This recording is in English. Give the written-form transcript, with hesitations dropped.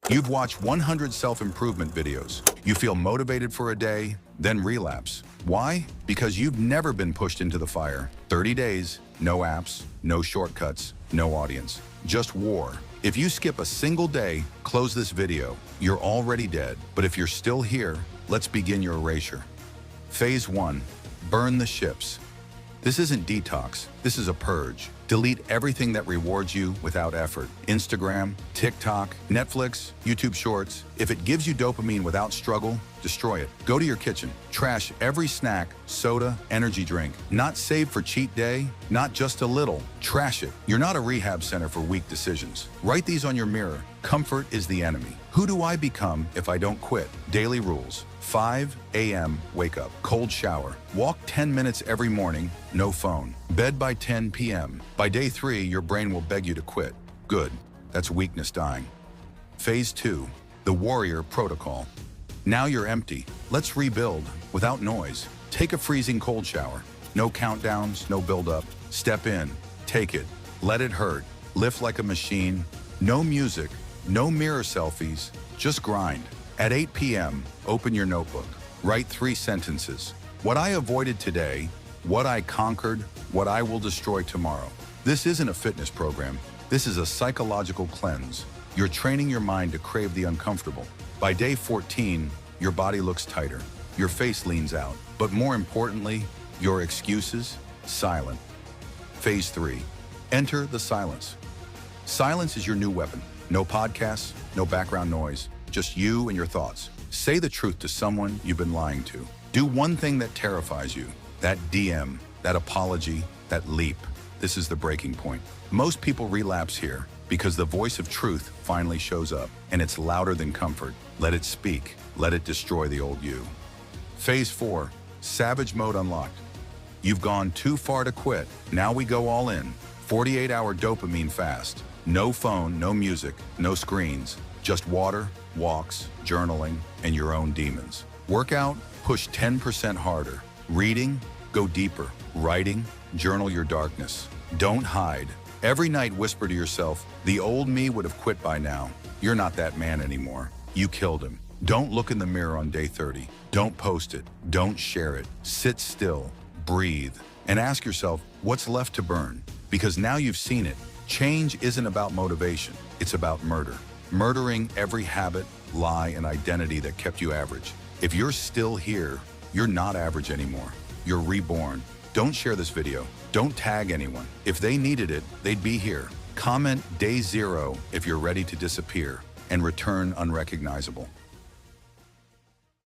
You've watched 100 self-improvement videos. You feel motivated for a day, then relapse. Why? Because you've never been pushed into the fire. 30 days, no apps, no shortcuts, no audience, just war. If you skip a single day, close this video. You're already dead. But if you're still here, let's begin your erasure. Phase 1. Burn the ships. This isn't detox, this is a purge. Delete everything that rewards you without effort. Instagram, TikTok, Netflix, YouTube Shorts. If it gives you dopamine without struggle, destroy it. Go to your kitchen. Trash every snack, soda, energy drink. Not saved for cheat day, not just a little. Trash it. You're not a rehab center for weak decisions. Write these on your mirror. Comfort is the enemy. Who do I become if I don't quit? Daily rules. 5 a.m. wake up. Cold shower. Walk 10 minutes every morning. No phone. Bed by 10 p.m. By day 3, your brain will beg you to quit. Good. That's weakness dying. Phase 2. The warrior protocol. Now you're empty. Let's rebuild without noise. Take a freezing cold shower. No countdowns, no build-up. Step in. Take it. Let it hurt. Lift like a machine. No music. No mirror selfies. Just grind. At 8 p.m., open your notebook. Write 3 sentences. What I avoided today, what I conquered, what I will destroy tomorrow. This isn't a fitness program. This is a psychological cleanse. You're training your mind to crave the uncomfortable. By day 14, your body looks tighter. Your face leans out. But more importantly, your excuses, silent. Phase 3. Enter the silence. Silence is your new weapon. No podcasts, no background noise. Just you and your thoughts. Say the truth to someone you've been lying to. Do one thing that terrifies you. That DM, that apology, that leap. This is the breaking point. Most people relapse here because the voice of truth finally shows up, and it's louder than comfort. Let it speak. Let it destroy the old you. Phase 4. Savage mode unlocked. You've gone too far to quit. Now we go all in. 48-hour dopamine fast. No phone, no music, no screens. Just water, walks, journaling, and your own demons. Workout, push 10% harder. Reading, go deeper. Writing, journal your darkness. Don't hide. Every night whisper to yourself, the old me would have quit by now. You're not that man anymore. You killed him. Don't look in the mirror on day 30. Don't post it. Don't share it. Sit still, breathe, and ask yourself, what's left to burn? Because now you've seen it. Change isn't about motivation. It's about murder. Murdering every habit, lie, and identity that kept you average. If you're still here, you're not average anymore. You're reborn. Don't share this video. Don't tag anyone. If they needed it, they'd be here. Comment day 0 if you're ready to disappear and return unrecognizable.